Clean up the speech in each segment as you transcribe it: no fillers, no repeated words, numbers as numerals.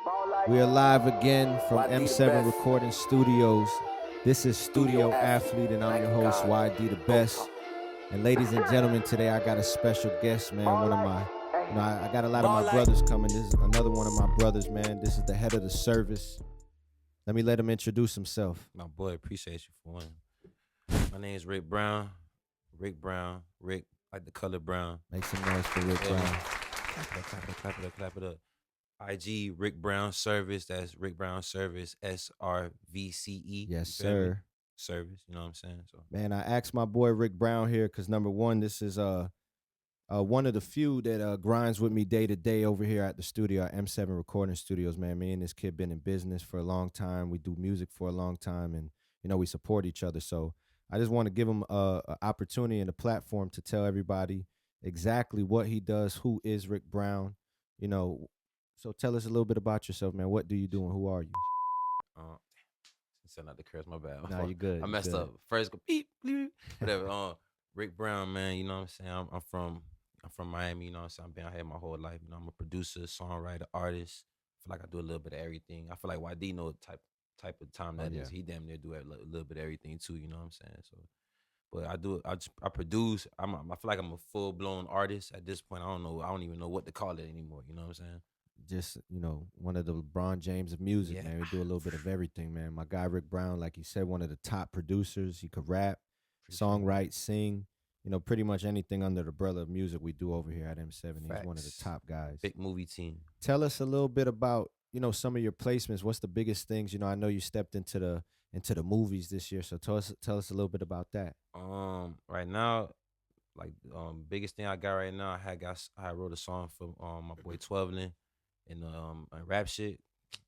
We are live again from M7 Recording Studios. This is Studio Athlete, and I'm your host, YD the Best. And ladies and gentlemen, today I got a special guest, man. One of my, I got a lot of my brothers coming. This is another one of my brothers, man. This is the head of the service. Let me let him introduce himself. My boy, appreciate you for one. My name is Rick Brown. Rick like the color brown. Make some noise for Rick Brown. Clap it up. IG Rick Brown Service. That's Rick Brown Service. SRVCE. Yes, sir. Service. You know what I'm saying? So, man, I asked my boy Rick Brown here because number one, this is one of the few that grinds with me day to day over here at the studio at M7 Recording Studios. Man, me and this kid been in business for a long time. We do music for a long time, and we support each other. So I just want to give him an opportunity and a platform to tell everybody exactly what he does. Who is Rick Brown? So tell us a little bit about yourself, man. What do you do and who are you? Send out the curse, my bad. No, you good. I messed up. First go beep, bleep, whatever. Rick Brown, man, you know what I'm saying? I'm from Miami, you know what I'm saying? I've been out here my whole life. I'm a producer, songwriter, artist. I feel like I do a little bit of everything. I feel like YD know the type of time that is. He damn near do a little bit of everything too, you know what I'm saying? So but I produce. I feel like I'm a full blown artist at this point. I don't even know what to call it anymore, you know what I'm saying? Just, one of the LeBron James of music, man. We do a little bit of everything, man. My guy Rick Brown, like you said, one of the top producers. He could rap, songwrite, sing, pretty much anything under the umbrella of music we do over here at M7. He's one of the top guys. Big movie team. Tell us a little bit about, some of your placements. What's the biggest things? I know you stepped into the movies this year, so tell us a little bit about that. Right now, like biggest thing I got right now, I wrote a song for my boy 12lin and rap shit.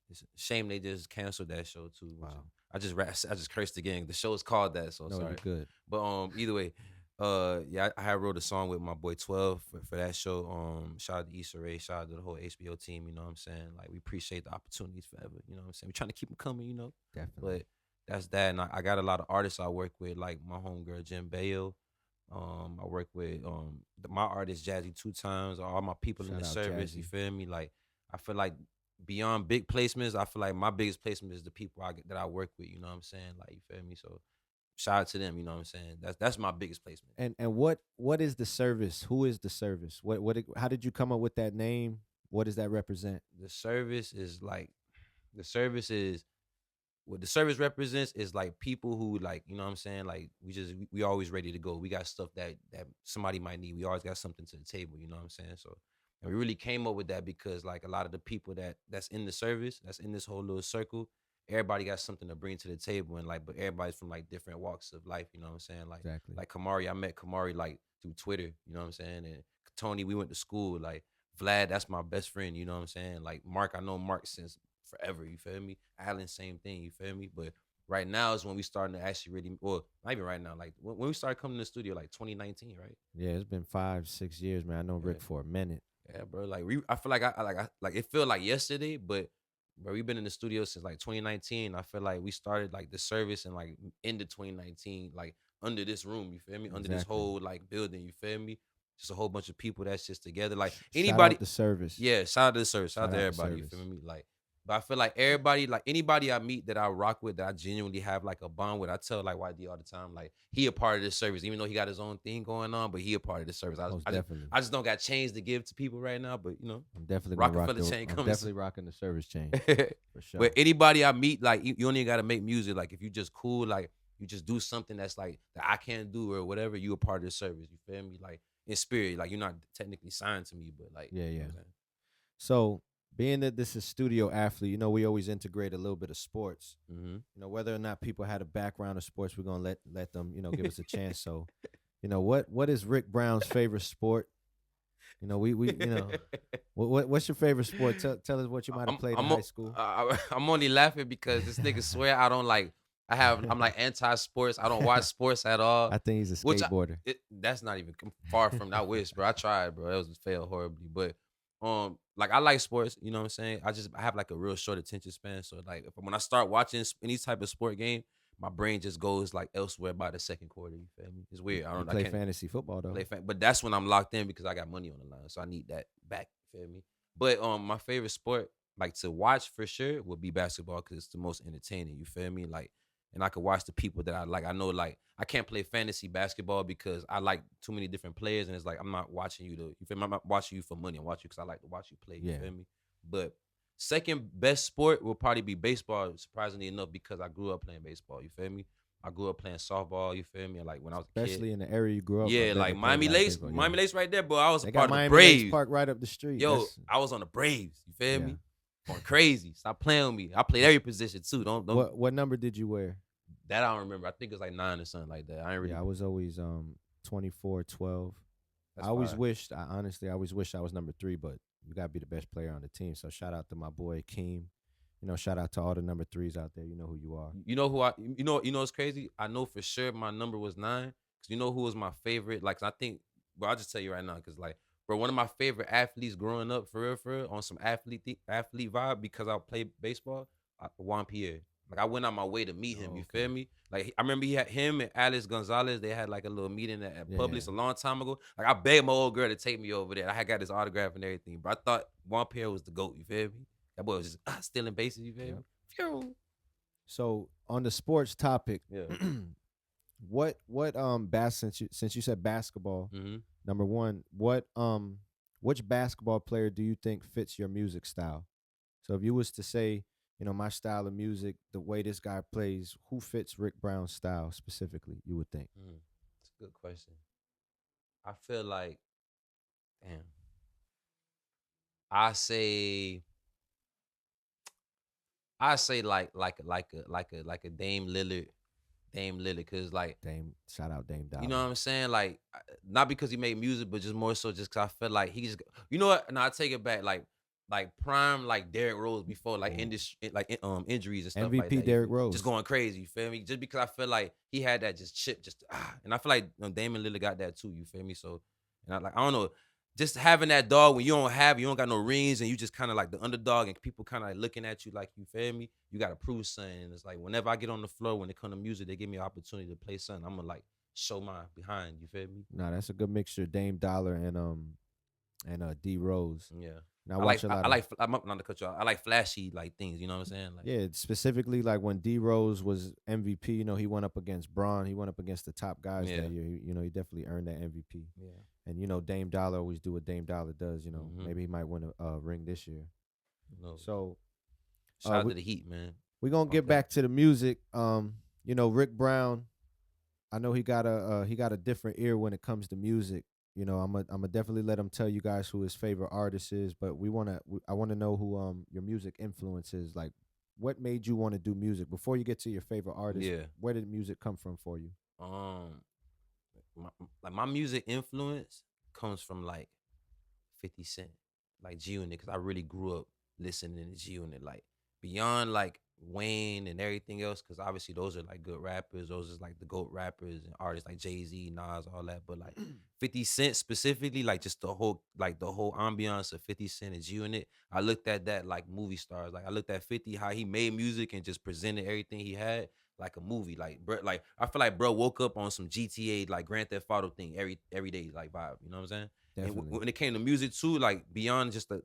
It's a shame they just canceled that show too. Wow. I just cursed again. The show is called that, so no, sorry. You're good. But either way, yeah, I wrote a song with my boy 12 for that show. Shout out to Issa Rae, shout out to the whole HBO team. You know what I'm saying? Like, we appreciate the opportunities forever. You know what I'm saying? We're trying to keep them coming. Definitely. But that's that, and I got a lot of artists I work with, like my homegirl Jim Bayo. I work with my artist Jazzy 2 times. All my people in the service. Jazzy. You feel me? Like, I feel like beyond big placements, I feel like my biggest placement is the people that I work with. You know what I'm saying? Like, you feel me? So shout out to them. You know what I'm saying? That's my biggest placement. And what is the service? Who is the service? How did you come up with that name? What does that represent? The service is what the service represents is like people who, like, you know what I'm saying? Like, we always ready to go. We got stuff that somebody might need. We always got something to the table, you know what I'm saying? So, and we really came up with that because, like, a lot of the people that's in the service, that's in this whole little circle, everybody got something to bring to the table, and like, but everybody's from like different walks of life, you know what I'm saying? Like, exactly. Like Kamari, I met Kamari like through Twitter, you know what I'm saying? And Tony, we went to school. Like, Vlad, that's my best friend, you know what I'm saying? Like, Mark, I know Mark since forever, you feel me? Alan, same thing, you feel me? But right now is when we starting to actually really, well, not even right now, like when we started coming to the studio, like 2019, right? Yeah, it's been 5-6 years, man. I know Rick for a minute. Yeah, bro. Like, I feel like it feel like yesterday, but bro, we've been in the studio since like 2019. I feel like we started like the service in like into 2019, like under this room, you feel me? Under this whole like building, you feel me? Just a whole bunch of people that's just together. Like, anybody, shout out the service. Yeah, shout out to the service. Shout out to everybody, you feel me? Like, but I feel like everybody, like anybody I meet that I rock with, that I genuinely have like a bond with, I tell like YD all the time, like, he a part of this service, even though he got his own thing going on, but he a part of this service. I just don't got chains to give to people right now, but I'm definitely rocking for the chain. I'm definitely rocking the service chain for sure. But anybody I meet, like, you don't even got to make music. Like, if you just cool, like, you just do something that's like that I can't do or whatever, you a part of the service. You feel me? Like, in spirit, like, you're not technically signed to me, but like, yeah. You know so, being that this is Studio Athlete, we always integrate a little bit of sports. Mm-hmm. Whether or not people had a background of sports, we're gonna let them, give us a chance. So, what is Rick Brown's favorite sport? What's your favorite sport? Tell us what you might have played in high school. I'm only laughing because this nigga swear I don't like. I'm like anti-sports. I don't watch sports at all. I think he's a skateboarder. That's not even far from that wish, bro. I tried, bro. It was failed horribly, but like, I like sports, you know what I'm saying? I have like a real short attention span. So like, when I start watching any type of sport game, my brain just goes like elsewhere by the second quarter. You feel me? It's weird. I can't fantasy football though. But that's when I'm locked in because I got money on the line, so I need that back. You feel me? But my favorite sport, like to watch for sure would be basketball because it's the most entertaining. You feel me? Like, and I could watch the people that I like. I know, like, I can't play fantasy basketball because I like too many different players, and it's like I'm not watching you to. You feel me? I'm not watching you for money. I'm watching you because I like to watch you play. You Yeah. feel me? But second best sport will probably be baseball. Surprisingly enough, because I grew up playing baseball. You feel me? I grew up playing softball. You feel me? Like when I was a kid. Especially in the area you grew up. I Yeah, bet like they play a Miami lot of Lakes, baseball, yeah. Miami Lakes right there, bro. I was a They part got of the Miami Lakes Braves. Park right up the street. Yo, I was on the Braves. You feel Yeah. me? Going crazy. Stop playing with me. I played every position too. Don't. What number did you wear? That I don't remember. I think it was like 9 or something like that. I ain't really. Yeah, I was always 24, 12. That's I always fire. wished, I always wished I was number 3, but you gotta be the best player on the team. So shout out to my boy Keem. You know, shout out to all the number 3s out there. You know who you are. You know who I. You know what's crazy? I know for sure my number was 9. Cause you know who was my favorite. Like I think, bro. I'll just tell you right now, cause like, bro, one of my favorite athletes growing up, for real, on some athlete vibe, because I played baseball. Juan Pierre. Like I went out my way to meet him. Oh, You okay. feel me? Like I remember he had him and Alice Gonzalez. They had like a little meeting at Publix Yeah. a long time ago. Like I begged my old girl to take me over there. I had got his autograph and everything. But I thought Juan Pierre was the GOAT. You feel me? That boy was just stealing bases. You feel Yep. me? Phew. So on the sports topic, Yeah. what since you said basketball, Mm-hmm. number 1, which basketball player do you think fits your music style? So if you was to say, you know, my style of music, the way this guy plays, who fits Rick Brown's style specifically, you would think? It's a good question. I feel like, damn. I say like a Dame Lillard, cause like Shout out Dame Dollar. you know what I'm saying, like not because he made music, but just more so just cause I feel like he's, you know what? No, I take it back, like prime like Derrick Rose before like injuries and stuff like MVP that. Derrick Rose. Just going crazy, you feel me? Just because I feel like he had that just chip, and I feel like Damian Lillard got that too. You feel me? So, and I don't know. Just having that dog when you don't got no rings and you just kind of like the underdog and people kind of like looking at you like, you feel me? You got to prove something. And it's like whenever I get on the floor, when it comes to music, they give me an opportunity to play something. I'm gonna like show my behind. You feel me? No, that's a good mixture. Dame Dollar and D Rose. Yeah. Now I'm not to cut you off. I like flashy like things. You know what I'm saying? Like, yeah, specifically like when D Rose was MVP. You know, he went up against Braun. He went up against the top guys Yeah. that year. You know, he definitely earned that MVP. yeah. And you know, Dame Dollar always do what Dame Dollar does. You know, Mhm. maybe he might win a ring this year. No. So Shout out we- to the Heat, man. we're gonna get Okay. back to the music. You know, Rick Brown, I know he got a different ear when it comes to music. You know, I'm gonna definitely let him tell you guys who his favorite artist is, but I wanna know who your music influence is. Like, what made you want to do music before you get to your favorite artist? Yeah. Where did music come from for you? My music influence comes from like 50 Cent, like G Unit, because I really grew up listening to G Unit, like beyond like Wayne and everything else, because obviously those are like good rappers. Those is like the GOAT rappers and artists like Jay-Z, Nas, all that. But like 50 Cent specifically, like just the whole ambiance of 50 Cent and G Unit. I looked at that like movie stars. Like I looked at 50, how he made music and just presented everything he had like a movie. Like bro, like I feel like bro woke up on some GTA like Grand Theft Auto thing every day like vibe. You know what I'm saying? Definitely. And when it came to music too, like beyond just the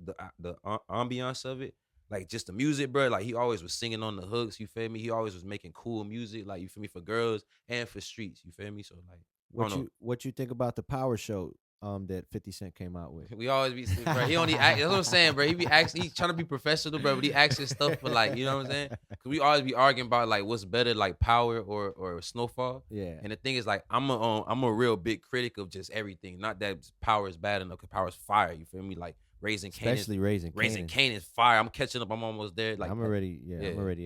ambiance of it, like just the music, bro. Like he always was singing on the hooks. You feel me? He always was making cool music, like you feel me, for girls and for streets. You feel me? So like, what you think about the Power Show that 50 Cent came out with? We always be, bro. He only act, that's what I'm saying, bro. He be asking, he's trying to be professional, bro, but he asking stuff for like, you know what I'm saying? Cause we always be arguing about like what's better, like Power or Snowfall. Yeah. And the thing is, like, I'm a real big critic of just everything. Not that Power is bad enough, cause Power is fire. You feel me? Like Raising Cane, Especially Raising Cane is fire. I'm catching up. I'm almost there. Like I'm already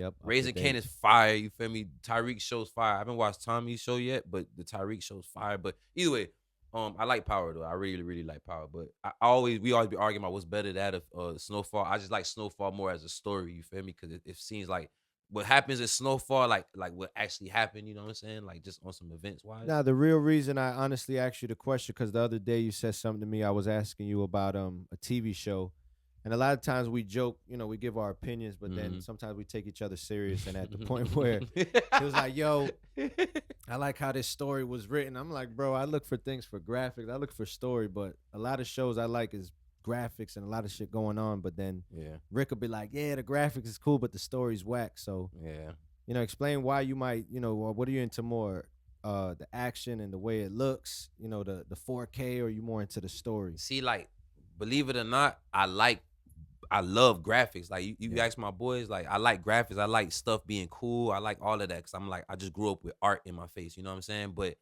up. Raising Cane is fire. You feel me? Tyreek show's fire. I haven't watched Tommy's show yet, but the Tyreek show's fire. But either way, I like Power though. I really, really like Power. But we always be arguing about what's better, that of Snowfall. I just like Snowfall more as a story. You feel me? Because it seems like what happens in Snowfall, like what actually happened. You know what I'm saying? Like just on some events wise. Now, the real reason I honestly asked you the question, because the other day you said something to me. I was asking you about a TV show, and a lot of times we joke, you know, we give our opinions, but then sometimes we take each other serious. And at the point where he was like, "Yo, I like how this story was written." I'm like, "Bro, I look for things for graphics. I look for story, but a lot of shows I like is graphics and a lot of shit going on, but then Yeah. Rick will be like, yeah, the graphics is cool, but the story's whack. So Yeah. explain why you might, or what are you into more, the action and the way it looks, the 4K, or you more into the story? See, like, believe it or not, I love graphics. Like you Yeah. ask my boys, like I like graphics. I like stuff being cool. I like all of that because I'm like I just grew up with art in my face. You know what I'm saying? But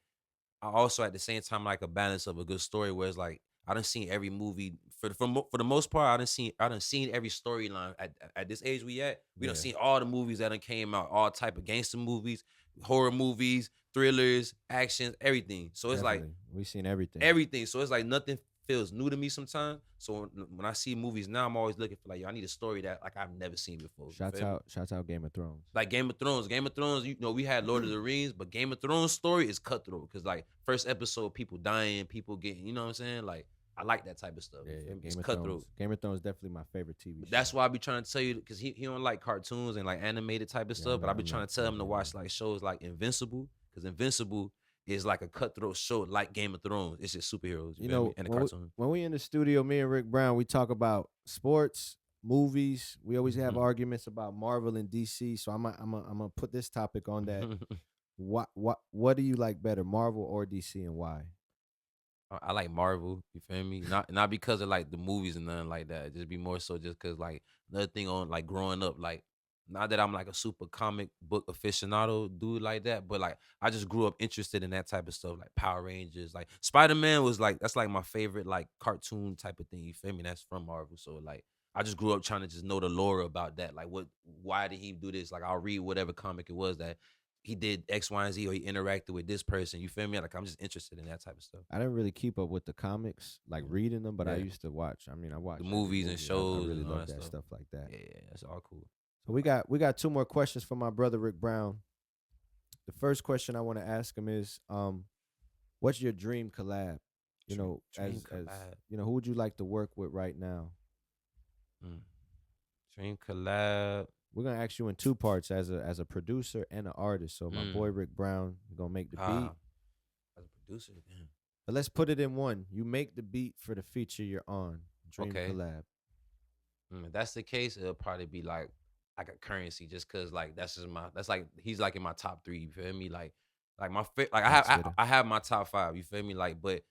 I also at the same time like a balance of a good story where it's like I done seen every movie for the most part. I done seen every storyline at this age we at. We done Yeah, seen all the movies that done came out, all type of gangster movies, horror movies, thrillers, actions, everything. So it's like definitely. We seen everything. everything. So it's like nothing feels new to me sometimes. So when I see movies now, I'm always looking for like, yo, I need a story that like I've never seen before. Shouts out Game of Thrones. Like Game of Thrones. Game of Thrones, we had Lord of the Rings, but Game of Thrones story is cutthroat. Cause like first episode, people dying, people getting, you know what I'm saying? Like I like that type of stuff. Yeah, It's Game of cutthroat. Thrones. Game of Thrones definitely my favorite TV show. That's why I be trying to tell you, because he don't like cartoons and like animated type of stuff. But I be trying to tell him to watch like shows like Invincible, because Invincible is like a cutthroat show like Game of Thrones. It's just superheroes, you know, and a cartoon. When we in the studio, me and Rick Brown, we talk about sports, movies. We always have arguments about Marvel and DC. So I'm gonna put this topic on that. What do you like better, Marvel or DC, and why? I like Marvel, you feel me? Not because of like the movies and nothing like that. Just be more so just cause like another thing on like growing up, like not that I'm like a super comic book aficionado dude like that, but like I just grew up interested in that type of stuff, like Power Rangers, like Spider-Man was like that's like my favorite like cartoon type of thing, you feel me? That's from Marvel. So like I just grew up trying to just know the lore about that. Like why did he do this? Like I'll read whatever comic it was that he did X, Y, and Z, or he interacted with this person. You feel me? Like I'm just interested in that type of stuff. I didn't really keep up with the comics, like reading them, but I Yeah. used to watch. I mean, I watched The every movies and movie. shows I really and all love that that stuff. stuff like that. Yeah, that's all cool. So we got two more questions from my brother Rick Brown. The first question I want to ask him is, what's your dream collab? Dream as collab. who would you like to work with right now? Dream collab. We're gonna ask you in two parts, as a producer and an artist. So my boy Rick Brown is gonna make the beat. As a producer, damn. But let's put it in one. You make the beat for the feature you're on. Dream collab. If that's the case, it'll probably be like a Currency, just cause like that's like he's like in my top 3. You feel me? Like my I have my top 5. You feel me? Like, but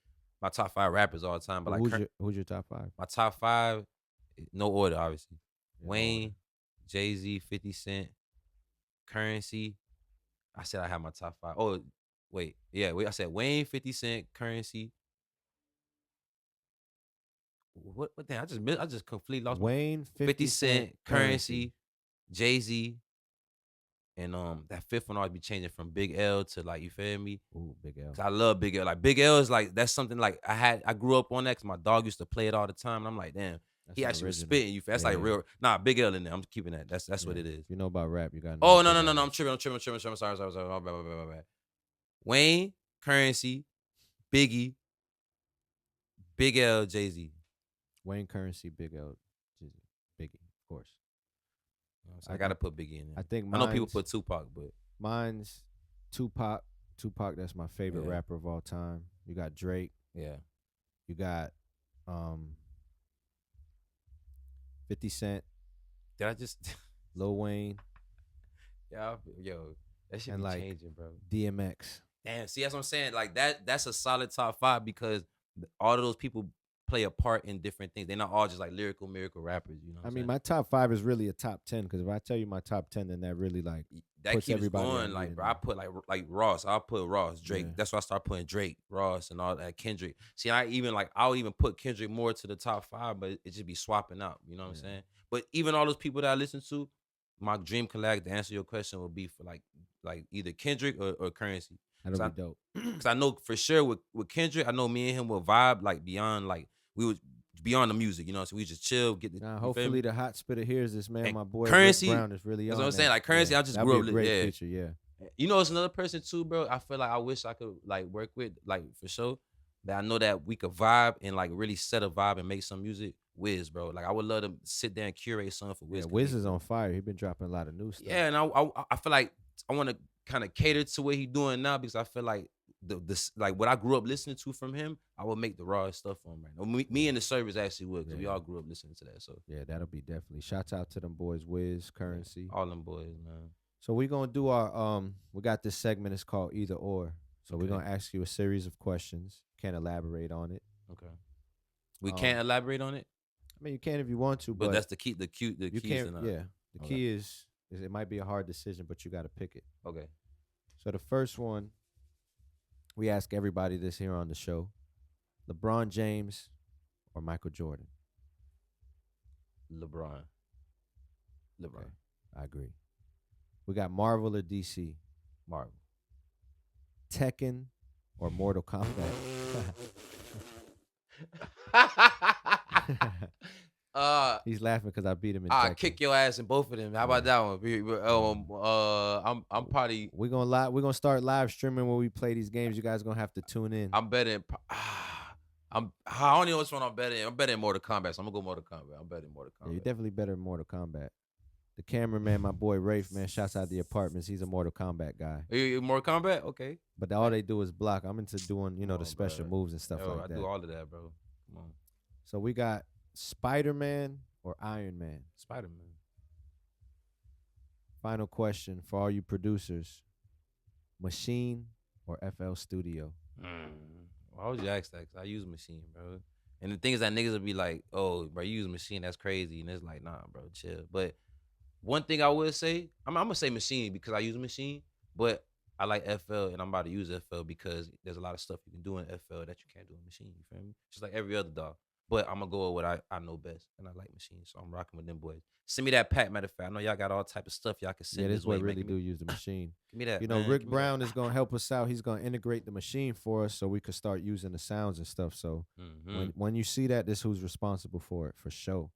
my top 5 rappers all the time. But like who's your top 5? my top 5, no order, obviously. Yeah, Wayne, Jay-Z, 50 Cent, Currency. I said I have my top 5. Oh, wait. Yeah, wait. I said Wayne, 50 Cent, Currency. What damn, I just completely lost Wayne, 50 Cent, Currency, Jay-Z, and that fifth one always be changing from Big L to like, you feel me? Ooh, Big L. 'Cause I love Big L. Like Big L is like that's something like I grew up on that because my dog used to play it all the time. And I'm like, damn, he actually was spitting. You feel? That's like real. Nah, Big L in there. I'm keeping that. That's what it is. If you know about rap, you got. Oh no. I'm tripping. I'm sorry. My bad. Wayne, Currency, Biggie, Big L, Jay-Z. Wayne, Currency, Big L, Biggie, of course. I gotta put Biggie in there. I think I know people put Tupac, but mine's Tupac. Tupac, that's my favorite rapper of all time. You got Drake. Yeah. You got 50 Cent. Did I just Lil Wayne? Yeah, yo, that shit and be like changing, bro. DMX. Damn, see that's what I'm saying. Like that's a solid top 5 because all of those people play a part in different things. They're not all just like lyrical miracle rappers, you know. I mean, my top 5 is really a top 10 because if I tell you my top 10, then that really like that puts keeps everybody going. Like, bro, I put like Ross. I'll put Ross, Drake. Yeah. That's why I start putting Drake, Ross, and all that. Kendrick. See, I'll even put Kendrick more to the top 5, but it just be swapping out. You know what I'm saying? But even all those people that I listen to, my dream collab, to answer your question, would be for like either Kendrick or Currency. That'll be dope. Because I know for sure with Kendrick, I know me and him will vibe like beyond like we would beyond the music, you know. So we just chill, get the. Hopefully the hot spitter hears this, man. And my boy Currency, Rick Brown is really. That's what I'm saying. Like Currency, I just grew up. Great feature, yeah. You know, it's another person too, bro. I feel like I wish I could like work with, like for sure. That I know that we could vibe and like really set a vibe and make some music. Wiz, bro. Like I would love to sit there and curate something for Wiz. Yeah, Wiz is on fire. He been dropping a lot of new stuff. Yeah, and I feel like I want to kind of cater to what he's doing now because I feel like like what I grew up listening to from him, I would make the rawest stuff for him right now. Me and the service actually would, because we all grew up listening to that. So yeah, that'll be definitely. Shouts out to them boys, Wiz, Currency, all them boys, man. So we're gonna do our we got this segment, it's called Either Or. So we're gonna ask you a series of questions. Can't elaborate on it. Okay. We can't elaborate on it? I mean, you can if you want to, but that's the key. The key is yeah. The key is it might be a hard decision, but you got to pick it. Okay. So the first one, we ask everybody this here on the show: LeBron James or Michael Jordan? LeBron. Okay, I agree. We got Marvel or DC? Marvel. Tekken or Mortal Kombat? He's laughing because I beat him in Tekken. I kick your ass in both of them. How about that one? I'm probably. We're gonna start live streaming when we play these games. You guys are gonna have to tune in. I'm betting. I don't know which one I'm betting. I'm betting Mortal Kombat, so I'm gonna go Mortal Kombat. I'm betting Mortal Kombat. Yeah, you're definitely better in Mortal Kombat. The cameraman, my boy Rafe, man, shouts out the apartments. He's a Mortal Kombat guy. You Mortal Kombat? Okay. But all they do is block. I'm into doing, the special moves and stuff like that. I do all of that, bro. Come on. So we got Spider-Man or Iron Man? Spider-Man. Final question for all you producers. Machine or FL Studio? Why would you ask that? Because I use Machine, bro. And the thing is that niggas will be like, oh, bro, you use Machine, that's crazy. And it's like, nah, bro, chill. But one thing I would say, I'm going to say Machine because I use Machine, but I like FL and I'm about to use FL because there's a lot of stuff you can do in FL that you can't do in Machine, you feel me? Just like every other dog. But I'm going to go with what I know best, and I like Machine, so I'm rocking with them boys. Send me that pack, matter of fact. I know y'all got all type of stuff y'all can send. Yeah, this boy really do use the Machine. Give me that, man. Rick Brown is going to help us out. He's going to integrate the Machine for us so we could start using the sounds and stuff. So when you see that, this who's responsible for it, for sure.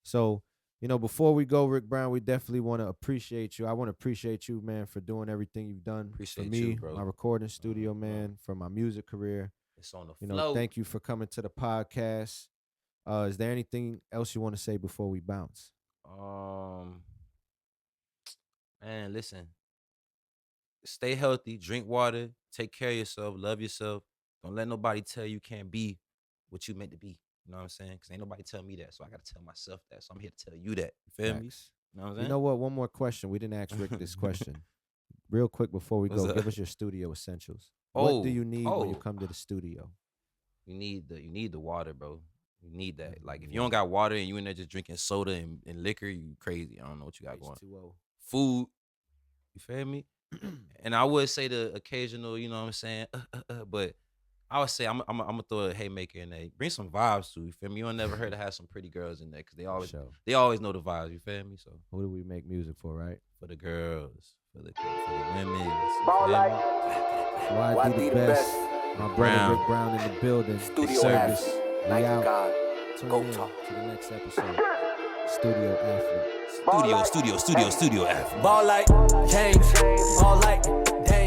So, before we go, Rick Brown, we definitely want to appreciate you. I want to appreciate you, man, for doing everything you've done for me, you, bro. My recording studio, man, for my music career. It's on the flow. Thank you for coming to the podcast. Is there anything else you want to say before we bounce? Man, listen. Stay healthy, drink water, take care of yourself, love yourself. Don't let nobody tell you can't be what you meant to be. You know what I'm saying? Because ain't nobody tell me that, so I got to tell myself that. So I'm here to tell you that. You feel me? You know what I'm saying? You know what? One more question. We didn't ask Rick this question. Real quick before we go, give us your studio essentials. What do you need when you come to the studio? You need the water, bro. You need that. Like, if you don't got water and you in there just drinking soda and liquor, you crazy. I don't know what you got going. Food. You feel me? And I would say the occasional, you know what I'm saying? But I would say I'm gonna throw a haymaker in there. Bring some vibes too. You feel me? You don't never heard to have some pretty girls in there because they always know the vibes. You feel me? So who do we make music for, right? For the girls, for the women. YDtheBEST. My brother Rick Brown in the building. Studio service. We out. Go in talk to the next episode. Studio athlete. Studio athlete. Ball like James, ball like Dame.